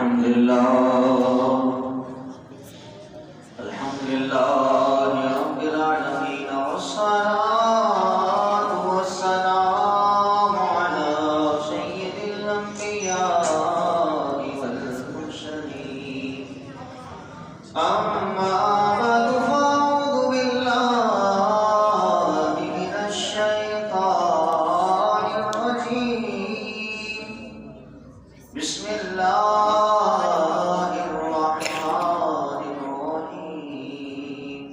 الحمد لله رب العالمين والصلاة والسلام على سيد الأنبياء والمرسلين أما بعد فأعوذ بالله من الشيطان الرجيم بسم الله الرحمن الرحيم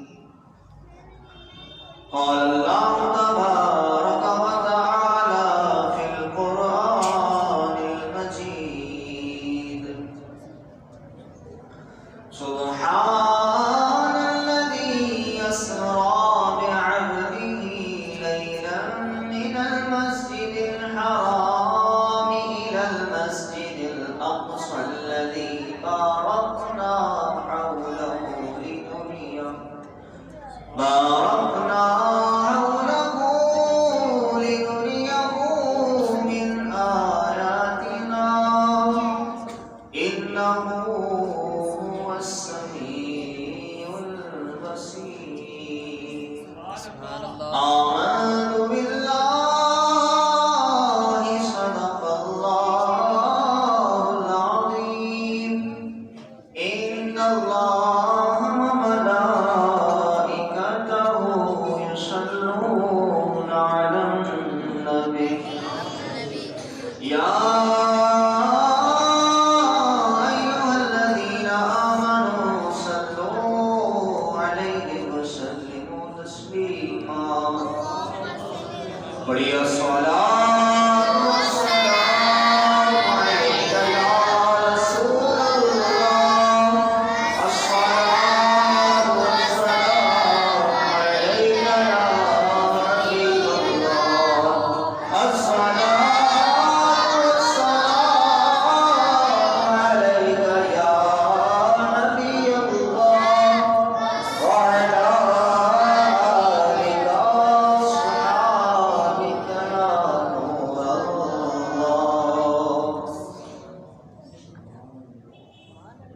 قال الله تبارك وتعالى في القرآن المجيد سبحان الذي يسرى بعبده ليلا من المسجد الحرام إلى المسجد الأقصى الذي باركنا حوله لنريه من آياتنا إنه هو السميع البصير آمنت بالله صدق الله العظيم إن الله وملائكته يصلون على النبي يا أيها الذين آمنوا صلوا عليه وسلموا تسليما بڑی الصلاة والسلام عليك يا رسول الله الصلاة والسلام عليك يا حبيب الله الصلاة والسلام عليك يا نبي الله وعلى آلك وصحابك يا نور الله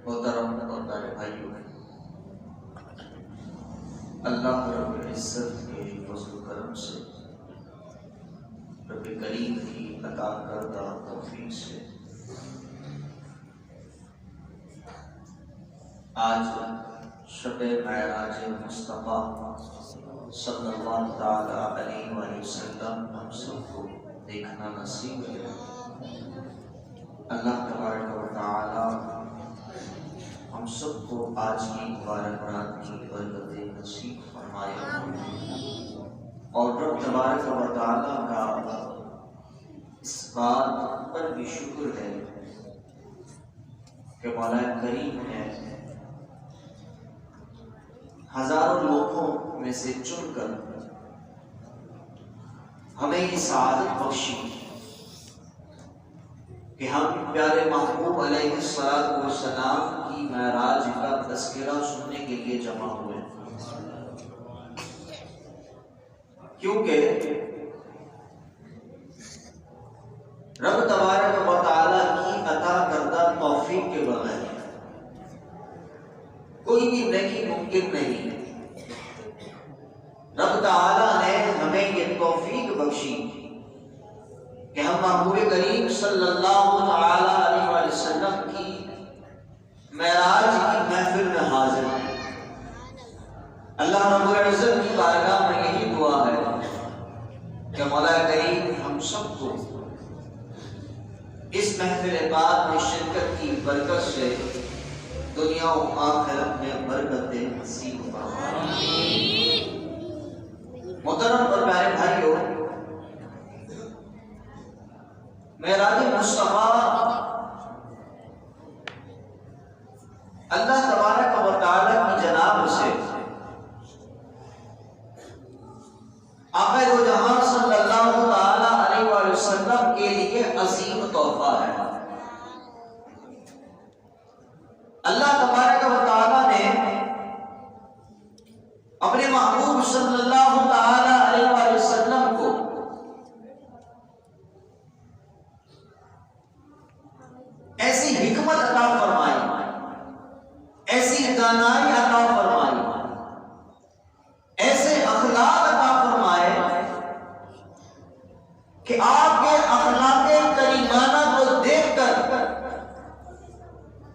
محترم اور پیارے بھائیو، اللہ رب العزت کے فضل و کرم سے، رب کریم کی عطا کردہ توفیق سے آج شب معراج مصطفیٰ صلی اللہ تعالی علیہ وآلہ وسلم ہم سب کو دیکھنا نصیب ہے۔ اللہ تبارک و تعالی ہم سب کو آج کی مبارک رات کی برکتیں نصیب فرمائے، اور رب تبارک و تعالی کا اس بات پر بھی شکر ہے کہ مولا کریم نے ہزاروں لوگوں میں سے چن کر ہمیں یہ سعادت بخشی کہ ہم پیارے محبوب علیہ السلام کی معراج کا تذکرہ سننے کے لیے جمع ہوئے، کیونکہ رب تبارک و تعالی کی عطا کردہ توفیق کے بغیر کوئی بھی نیکی ممکن نہیں ہے۔ رب تعالی نے ہمیں یہ توفیق بخشی کہ ہم محبوب کریم صلی اللہ تعالی علیہ وآلہ وسلم کی معراج کی محفل میں حاضر ہیں۔ اللہ رب العزت کی بارگاہ میں یہی دعا ہے کہ مولا کریم ہم سب کو اس محفل پاک میں شرکت کی برکت سے دنیا و آخرت میں برکتیں نصیب فرمائے۔ محترم اور پیارے بھائیو، معراج مصطفیٰ اللہ تبارک و تعالی کی جناب سے آقا دو جہاں صلی اللہ تعالی علیہ وآلہ وسلم کے لیے عظیم تحفہ ہے۔ اللہ تبارک و تعالی نے اپنے محبوب صلی اللہ تعالی علیہ وآلہ وسلم کو ایسی حکمت عطا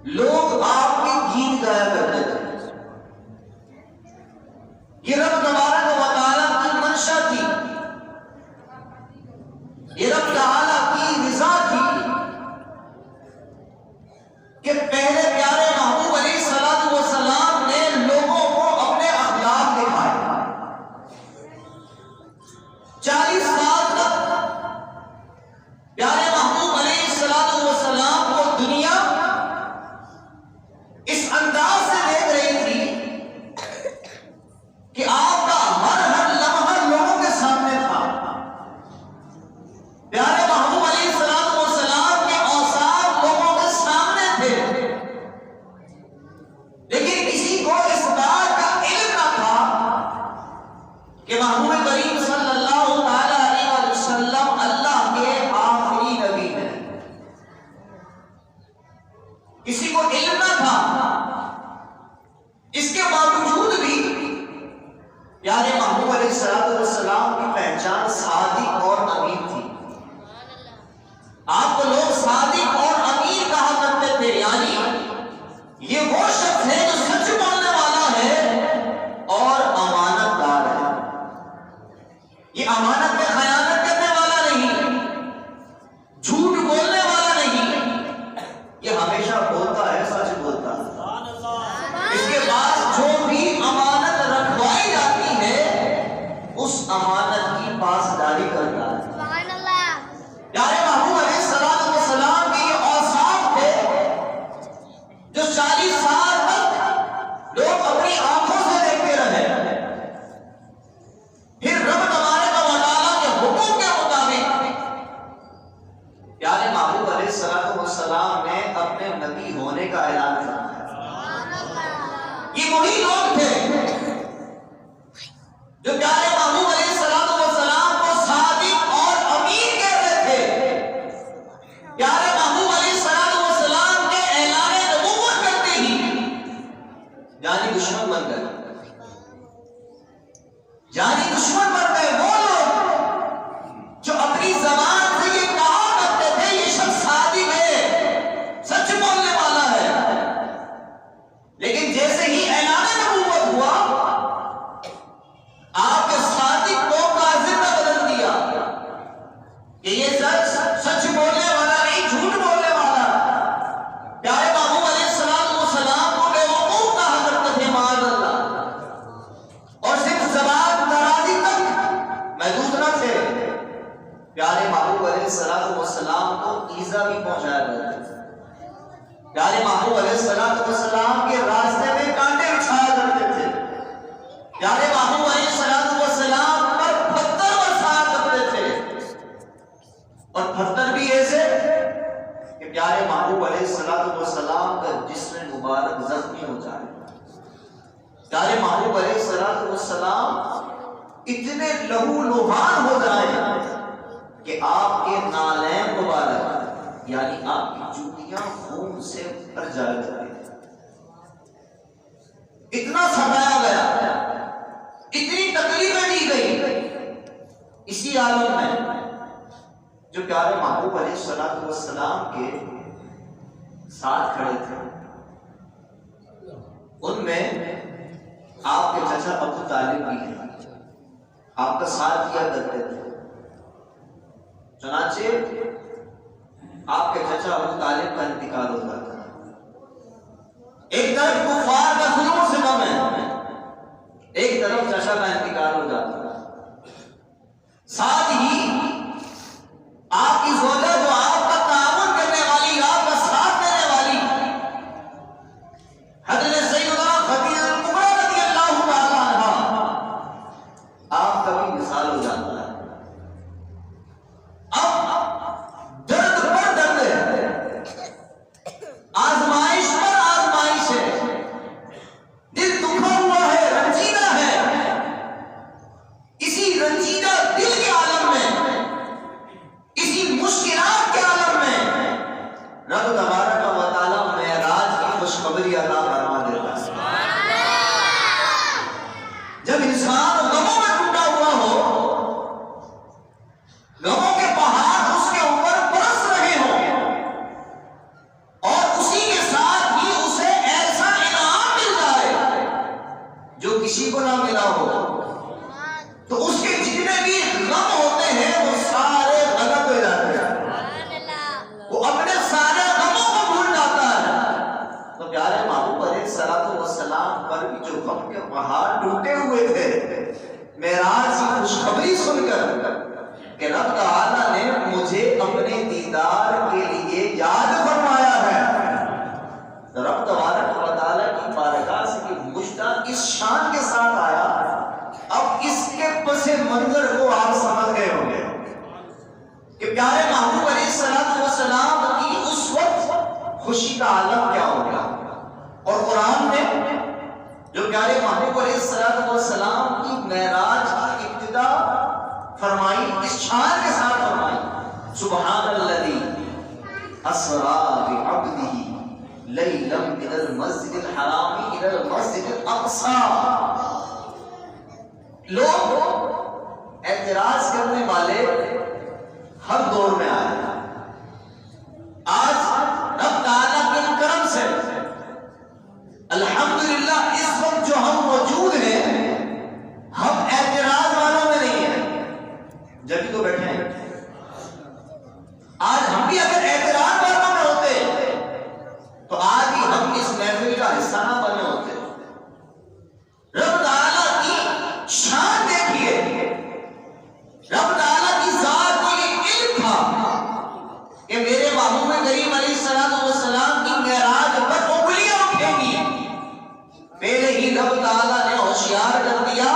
لوگ آپ کے گیت گایا کرتے تھے. یہ رب تبارک و تعالیٰ کی منشا تھی، یہ رب تعالیٰ کی رضا تھی کہ پہلے پیارے محبوب علیہ الصلوۃ والسلام نے لوگوں کو اپنے اخلاق دکھائے. 40 سال تک پیارے محبوب علیہ الصلوۃ والسلام کو دنیا اس انداز سے دیکھ رہی تھی کہ آپ کا ہر لمحہ لوگوں کے سامنے تھا. پیارے محبوب علیہ الصلوۃ والسلام کے اوصاف لوگوں کے سامنے تھے، لیکن کسی کو اس بات کا علم نہ تھا کہ محبوب کریم صلی اللہ علیہ وسلم اللہ کے آخری نبی ہیں. کسی کو علم نہ تھا. اس کے باوجود بھی پیارے محبوب علیہ السلام کی پہچان صادق اور امین تھی. آپ کو لوگ صادق اور امین کہا کرتے تھے، یعنی یہ وہ شخص ہے جو سچ بولنے والا ہے اور امانت دار ہے. یہ امانت میں خیانت کرنے والا نہیں، جھوٹ بولنے والا نہیں، یہ ہمیشہ بولتا ہے، سچ بولتا ہے. اس کے بعد جو بھی امانت رکھوائی جاتی ہے اس امانت کی پاسداری کرتا ہے. پیارے محبوب علیہ السلام کے یہ اوصاف تھے جو 40 سال تک لوگ اپنی آنکھوں سے دیکھتے رہے. پھر رب تبارک و تعالیٰ کے حکم کے مطابق پیارے محبوب علیہ السلام نے اپنے نبی ہونے کا اعلان کیا. یہ وہی لوگ تھے جو پیارے محبوب علیہ السلام کو صادق اور امین کہہ رہے تھے. پیارے محبوب علیہ السلام کے اعلان نبوت کرتے ہی یعنی دشمن بن گئے. یعنی دشمن بن گئے وہ لوگ جو اپنی زبان سے یہ کہا کرتے تھے یہ شخص صادق ہے، سچ بولنے والا ہے، لیکن جیسے ہی اعلان نبوت ہوا آپ کے صادق کو کاذب میں بدل دیا کہ یہ سچ بولنے والا نہیں، جھوٹ بولنے والا. پیارے محبوب علیہ السلام کو بیوقوف کہا کرتے تھے معاذ اللہ، اور صرف زبان درازی تک محدود نہ تھے. پیارے محبوب علیہ السلام کو ایذا بھی پہنچایا گیا. پیارے محبوب علیہ السلام کے راستے میں کانٹے اچھایا کرتے تھے. پیارے محبوب علیہ السلام پر پتھر برسایا کرتے تھے، اور پتھر بھی ایسے کہ پیارے محبوب علیہ السلام کا جسم مبارک زخمی ہو جائے. پیارے محبوب علیہ السلام اتنے لہو لہان ہو جائے کہ آپ کے نالین مبارک یعنی آپ کی جوتیاں خون سے بھر جایا کرتی. اتنا ستایا گیا، اتنی تکلیفیں دی گئی. اسی عالم میں جو پیارے محبوب علیہ السلام کے ساتھ کھڑے تھے ان میں آپ کے چچا ابو طالب بھی ہیں، آپ کا ساتھ کیا کرتے تھے. چنانچہ آپ کے چچا ابو طالب کا انتقال ہو جاتا ہے. ایک طرف کفار کا ظلم و ستم ہے، ایک طرف چچا کا انتقال ہو جاتا ہے. ساتھ ہی آپ کی زوجہ جو آپ کا تعاون کرنے والی، آپ کا ساتھ دینے والی حضرت سیدنا خدیجہ کبریٰ رضی اللہ تعالی عنہا، آپ کا بھی مثال ہو جاتا ہے. اب درد پر درد ہے، آزمائش پر آزمائش ہے، دل دکھا ہوا ہے، رنجیدہ ہے. اسی رنجیدہ دل کے عالم میں نبی جو غم کے پہاڑ ٹوٹے ہوئے تھے معراج کی خوشخبری سن کر کہ رب تعالیٰ نے مجھے اپنے دیدار کے لیے یاد فرمایا ہے، رب تبارک و تعالیٰ کی بارگاہ سے یہ مشتاق اس شان کے ساتھ آیا. اب اس کے پس منظر کو آپ سمجھ گئے ہوں گے کہ پیارے محبوب علیہ السلام کی اس وقت خوشی کا عالم کیا ہوگا. اور قرآن نے جو پیارے محبوب علیہ السلام کی معراج کی ابتدا فرمائی اس شان کے ساتھ فرمائی، سبحان الذی اسرا بعبدہ لیلا من المسجد الحرام الى المسجد الاقصى. لوگ اعتراض کرنے والے ہر دور میں آئے. آج رب تعالیٰ کے کرم سے الحمدللہ اس وقت جو ہم موجود ہیں ہم اعتراض والوں میں نہیں ہیں، جبھی تو بیٹھے ہیں. آج ہم بھی اگر اعتراض والوں میں ہوتے تو آج ہی ہم اس محفل کا حصہ نہ بنے ہوتے. رب تعالیٰ کی شان دیکھیے، رب تعالیٰ کی ذات کو یہ علم تھا کہ میرے محبوب کریم علیہ السلام کی معراج پر انگلیاں اٹھیں گی. پہلے ہی رب تعالیٰ نے ہوشیار کر دیا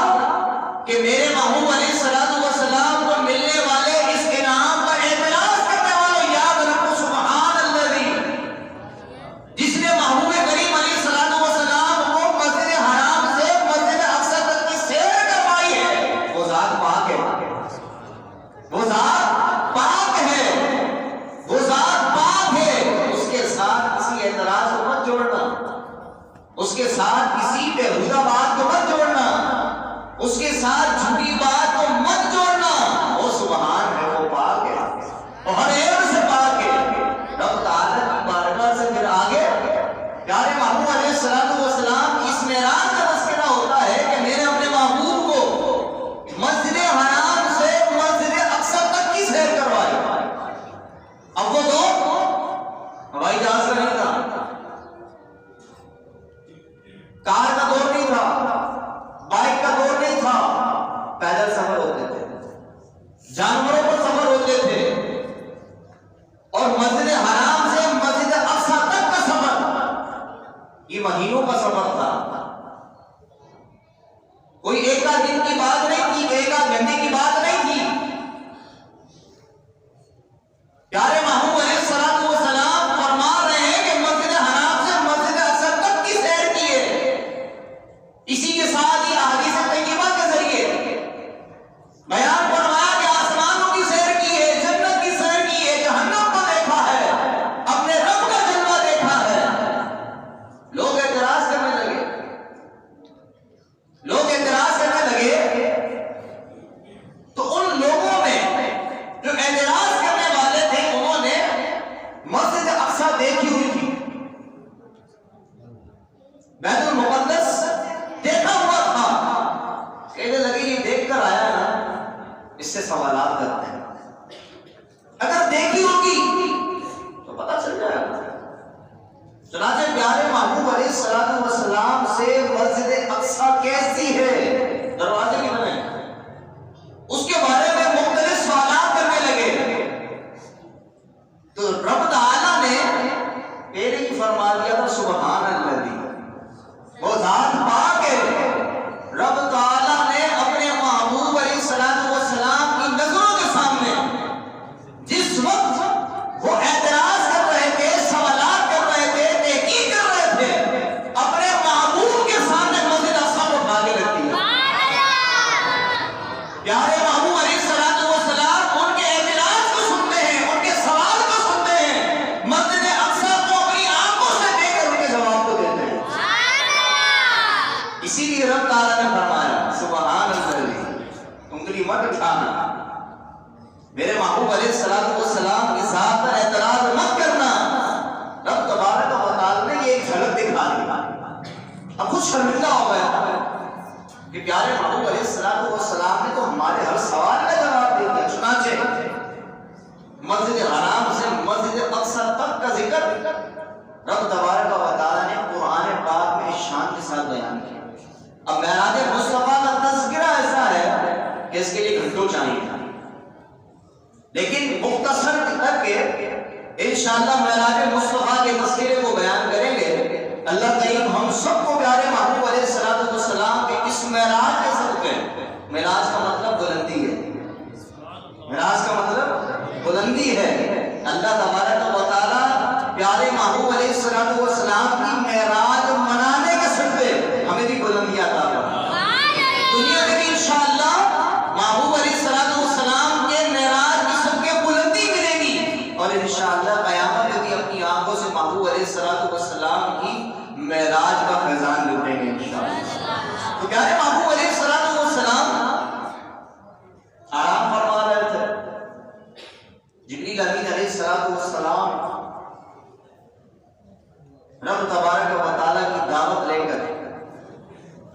کہ میرے محبوب علیہ السلام کو ملنے والے اس انعام پر اعتراض کرنے والوں یاد رکھو سبحان الذی، جس نے محبوب کریم علیہ السلام کو مسجد حرام سے مسجد اقصی تک کی سیر کروائی ہے. وہ ذات پاک ہے، وہ ذات پاک ہے، وہ ذات پاک ہے. اس کے ساتھ کسی اعتراض کو مت جوڑنا، اس کے ساتھ کسی بےہودہ بات کو مت جوڑنا، اس کے ساتھ جھوٹی بات کو مت جوڑنا. وہ سبحان ہے، وہ پاک ہے، وہ ہر عیب سے پاک ہے. رب تعالیٰ کی بارگاہ سے پھر آگے پیارے محبوب علیہ السلام اس معراج کا تذکرہ ہوتا ہے کہ میں نے اپنے محبوب کو مسجد حرام سے مسجد اقصی تک کی سیر کروائی. اب وہ دور ہوائی جہاز کا نہیں تھا، کار کا دور نہیں تھا، بائک کا دور نہیں تھا. پیدل سفر ہوتے تھے، جانوروں پر سفر ہوتے تھے، اور مسجد حرام سے مسجد اقصی تک کا سفر یہ مہینوں کا سفر تھا. کوئی ایک آدھ دن کی بات نہیں تھی، ایک آدھ گھنٹے کی بات نہیں تھی. پیارے محبوب علیہ السلام فرما رہے ہیں کہ مسجد حرام سے مسجد اقصی تک کی سیر کی ہے. اسی کے ساتھ ہی احادیث طیبہ کے ذریعے بیان فرمایا کہ آسمانوں کی سیر کی ہے، جنت کی سیر کی ہے، جہنم کو دیکھا ہے، اپنے رب کا جلوہ دیکھا ہے. لوگ اعتراض کرنے لگے، تو ان لوگوں میں جو اعتراض کرنے والے تھے انہوں نے مسجد اقصی دیکھی ہوئی تھی، بیت المقدس دیکھا ہوا تھا. کہنے لگے یہ دیکھ کر آیا نا، اس سے سوالات کرتے ہیں، اگر دیکھی ہوگی تو پتہ چل جائے گا. چنانچہ پیارے محبوب علیہ السلام سے مسجد اقصی کیسی ہے، دروازے کتنے ہیں، اس کے بارے میں مختلف سوالات کرنے لگے. تو رب تعالیٰ نے پہلے ہی فرما دیا تھا سبحان الذی، وہ ذات پاک ہے. رب تعالیٰ نے اپنے محبوب علیہ السلام کی نظروں کے سامنے جس وقت وہ اعتراض کر رہے تھے، سوالات کر رہے تھے، تحقیق کر رہے تھے، اپنے محبوب کے سامنے مسجد اقصی کو اٹھا کے رکھ دیا. پیارے محبوب علیہ السلام ان کے اعتراض کو سنتے ہیں، ان کے سوال کو سنتے ہیں، مسجد اقصی کو اپنی آنکھوں سے دیکھ کر ان کے جواب کو دیتے ہیں. اسی لیے رب تعالیٰ نے فرمایا سبحان الذی، انگلی مت اٹھانا، میرے محبوب علیہ السلام کی ذات پر اعتراض مت کرنا. رب تبارک و تعالیٰ نے یہ ایک جھلک دکھا دی. اب خود شرمندہ ہو گیا کہ پیارے محبوب علیہ السلام نے تو ہمارے ہر سوال کا جواب دے دیا. چنانچہ مسجد حرام سے مسجد اقصی تک کا ذکر رب تبارک و تعالیٰ نے قرآن پاک میں اس شان کے ساتھ بیان کیا. اب معراج مصطفیٰ کا تذکرہ ایسا ہے کہ اس کے لیے گھنٹوں چاہیے، لیکن مختصر کر کے انشاءاللہ معراج مصطفیٰ کے تذکرے کو بیان کریں گے۔ اللہ کریم ہم سب کو پیارے محبوب علیہ السلام کے اس معراج کے صدقے، معراج کا مطلب بلندی ہے، معراج کا مطلب بلندی ہے، اللہ تبارک و تعالیٰ پیارے محبوب علیہ السلام کی معراج منانے کے صدقے ہمیں بھی بلندی عطا فرمائے۔ دنیا میں بھی انشاءاللہ محبوب علیہ السلام کے معراج کی صدقے بلندی ملے گی، اور انشاءاللہ قیامت میں بھی اپنی آنکھوں سے محبوب علیہ السلام کی معراج کا فیضان لوٹیں گے انشاءاللہ۔ تو پیارے محبوب علیہ السلام آرام فرما رہے تھے، جبریل امین علیہ السلام رب تبارک و تعالیٰ کی دعوت لے کر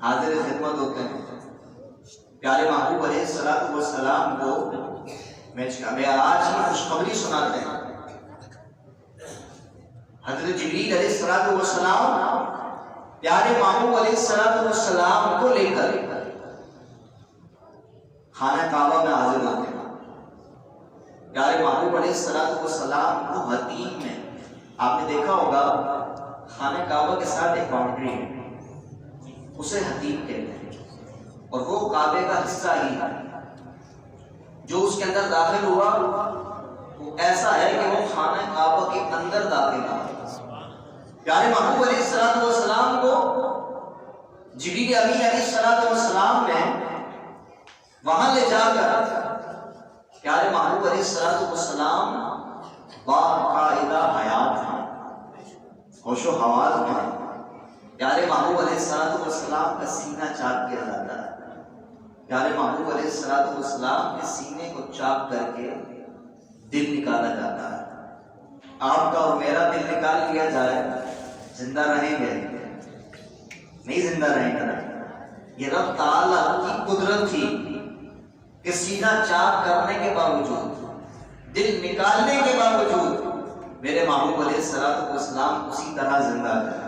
حاضر خدمت ہوتے ہیں۔ پیارے محبوب علیہ السلام کو معراج کی خوشخبری سناتے ہیں۔ حضرت جبریل علیہ السلام پیارے محبوب علیہ السلام کو لے کر خانہ کعبہ میں حاضر ہوتے ہیں۔ پیارے محبوب علیہ السلام کو حتیم میں، آپ نے دیکھا ہوگا خانہ کعبہ کے ساتھ ایک باؤنڈری ہے، اسے حتیم کہتے ہیں، اور وہ کعبے کا حصہ ہی ہے۔ جو اس کے اندر داخل ہوا وہ ایسا ہے کہ وہ خانہ کعبہ کے اندر داخل ہوا۔ پیارے محبوب علیہ السلام کو جبریل امین علیہ السلام نے وہاں لے جا کر پیارے محبوب علیہ السلام باقاعدہ حیات ہیں، ہوش و حواس میں پیارے محبوب علیہ السلام کا سینہ چاک کیا جاتا ہے۔ پیارے محبوب علیہ السلام کے سینے کو چاک کر کے دل نکالا جاتا ہے۔ آپ کا اور میرا دل نکال لیا جائے، زندہ رہیں گے؟ نہیں زندہ رہیں گے۔ یہ رب تعالیٰ کی قدرت تھی کہ سینہ چاک کرنے کے باوجود، دل نکالنے کے باوجود میرے محبوب علیہ السلام اسی طرح زندہ ہے۔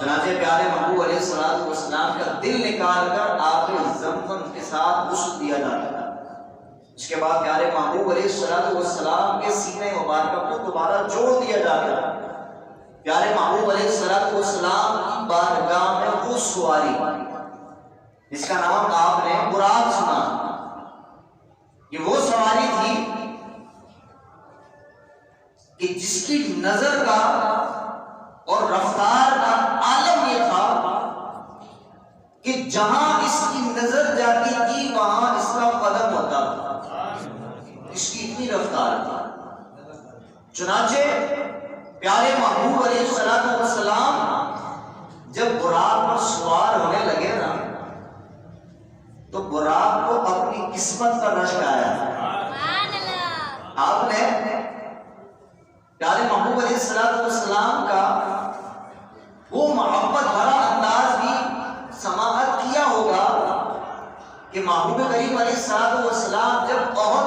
چنانچہ پیارے محبوب علیہ السلام کا دل نکال کر آب زمزم کے ساتھ غسل دیا جاتا ہے۔ اس کے بعد پیارے محبوب علیہ السلام کے سینے مبارکہ کو دوبارہ جوڑ دیا جاتا ہے۔ پیارے محبوب علیہ السلام کی بارگاہ میں وہ سواری جس کا نام آپ نے براق سنا، یہ وہ سواری تھی کہ جس کی نظر کا اور رفتار کا عالم یہ تھا کہ جہاں اس کی نظر جاتی تھی وہاں اس کا قدم ہوتا تھا، اس کی اتنی رفتار تھی۔ چنانچہ پیارے محبوب علیہ السلام جب براق پر سوار ہونے لگے نا تو براق کو اپنی قسمت کا رشک آیا۔ آپ نے پیارے محبوب علیہ السلام کا وہ محبت بھرا انداز بھی سماعت کیا ہوگا کہ محبوب کریم علیہ السلام جب احد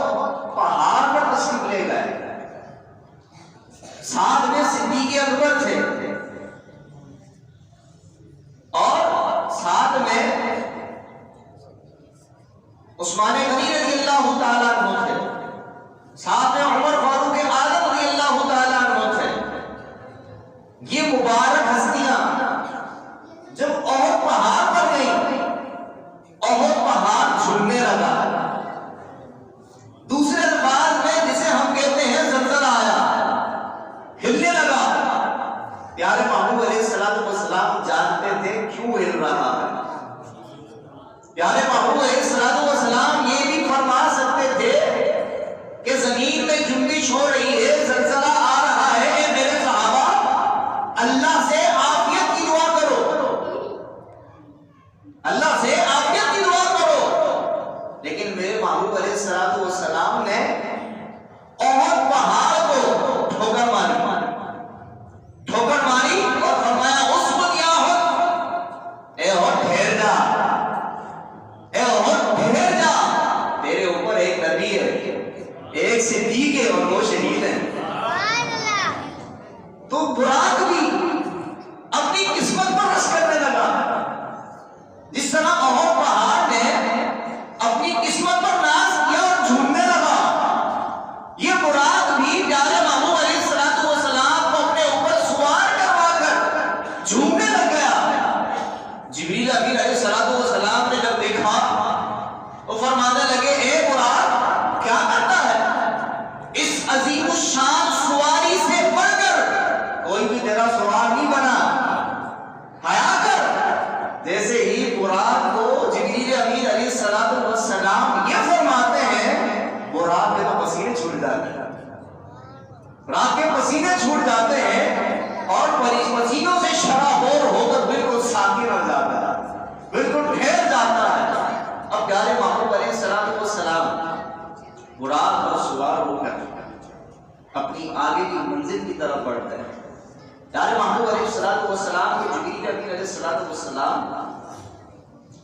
پہاڑ پر تشریف لے گئے، ساتھ میں صدیق اکبر تھے اور ساتھ میں عثمان غنی رضی اللہ تعالیٰ عنہ تھے، ساتھ میں عمر فاروق اعظم رضی اللہ تعالیٰ عنہ تھے۔ یہ مبارک ہستیاں جب احد پہاڑ پر گئیں، احد پہاڑ جھلنے لگا، دوسرے الفاظ میں جسے ہم کہتے ہیں زلزلہ آیا، ہلنے لگا۔ پیارے محبوب علیہ السلام جانتے تھے کیوں ہل رہا ہے۔ پیارے محبوب علیہ السلام یہ بھی فرما سکتے تھے کہ زمین میں جنبش ہو رہی ہے، زلزلہ آ رہا ہے، اے میرے صحابہ اللہ سے عافیت کی دعا کرو، اللہ سے عافیت کی دعا کرو۔ لیکن میرے محبوب علیہ السلام نے احد پہاڑ کو ٹھوکر ماری اور فرمایا اسکت یا احد، اے احد ٹھہر جا، جھومنے لگ گیا۔ جبریل امین علیہ السلام نے جب دیکھا وہ فرمانے لگے اے براق کیا کرتا ہے؟ اس عظیم الشان سواری سے بڑھ کر کوئی بھی تیرا سوار نہیں بنا، حیا کر۔ جیسے ہی براق کو جبریل امین علیہ السلام یہ فرماتے ہیں، براق کے تو پسینے چھوٹ جاتے ہیں، براق کے پسینے چھوٹ جاتے ہیں اور پسینوں سے شرابور ہو کر بالکل ساکن ہو جاتا ہے، بالکل ٹھہر جاتا ہے۔ اب پیارے محبوب علیہ السلام براق پر سوار ہو کر اپنی آگے کی منزل کی طرف بڑھتے ہیں۔ پیارے محبوب علیہ السلام کو جبریل امین علیہ السلام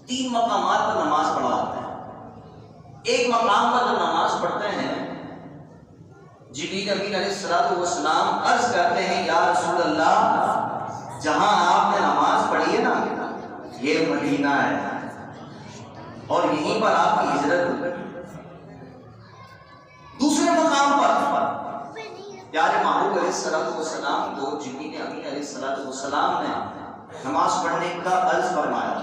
3 مقامات پر نماز پڑھاتے ہیں۔ ایک مقام پر جب نماز پڑھتے ہیں، جبریل امین علیہ السلام عرض کرتے ہیں یا رسول اللہ، جہاں آپ نے نماز پڑھی ہے نا یہ مدینہ ہے اور یہیں پر آپ کی ہجرت ہوئی۔ دوسرے مقام پر پیارے محبوب علیہ السلام کو جبریل امین علیہ السلام نے نماز پڑھنے کا عرض فرمایا۔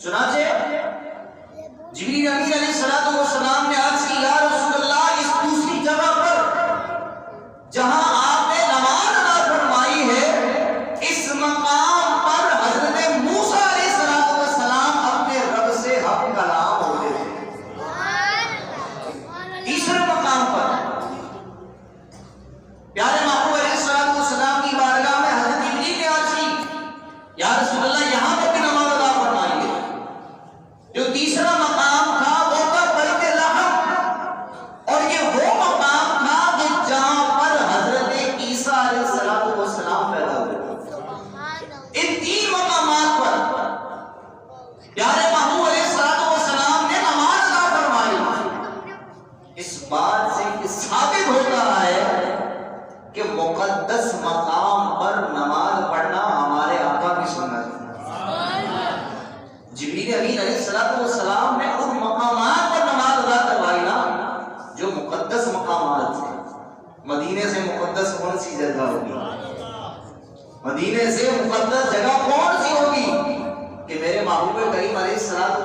چنانچہ جبریل امین علیہ السلام نے عرض کی یا رسول اللہ، اس دوسری جگہ پر جہاں آپ نے نماز ادا فرمائی ہے، اس مقام پر حضرت موسیٰ علیہ السلام اپنے رب سے حق کلام ہوتے تھے۔ تیسرے مقام پر پیارے محبوب علیہ السلام کی بارگاہ میں حضرت جبریل نے عرض کی یا رسول اللہ، یہاں پر بھی نماز ادا فرمائی ہے۔ جو تیسرا مقام تھا وہ تھا بیت لحم، اور یہ وہ مقام تھا کہ جہاں پر حضرت عیسیٰ علیہ السلام پیدا ہوئے۔ ان 3 مقامات پر پیارے محبوب علیہ السلام نے نماز ادا فرمائی۔ اس بات سے یہ ثابت ہوتا ہے کہ مقدس مقام پر نماز پڑھنا ہمارے آقا کی سنت ہے۔ جبریل امین علیہ السلام نے ان مقامات پر نماز ادا کروائی نا جو مقدس مقامات تھے۔ مدینے سے مقدس کون سی جگہ ہوگی؟ مدینے سے مقدس جگہ کون سی ہوگی کہ میرے محبوب کریم علیہ السلام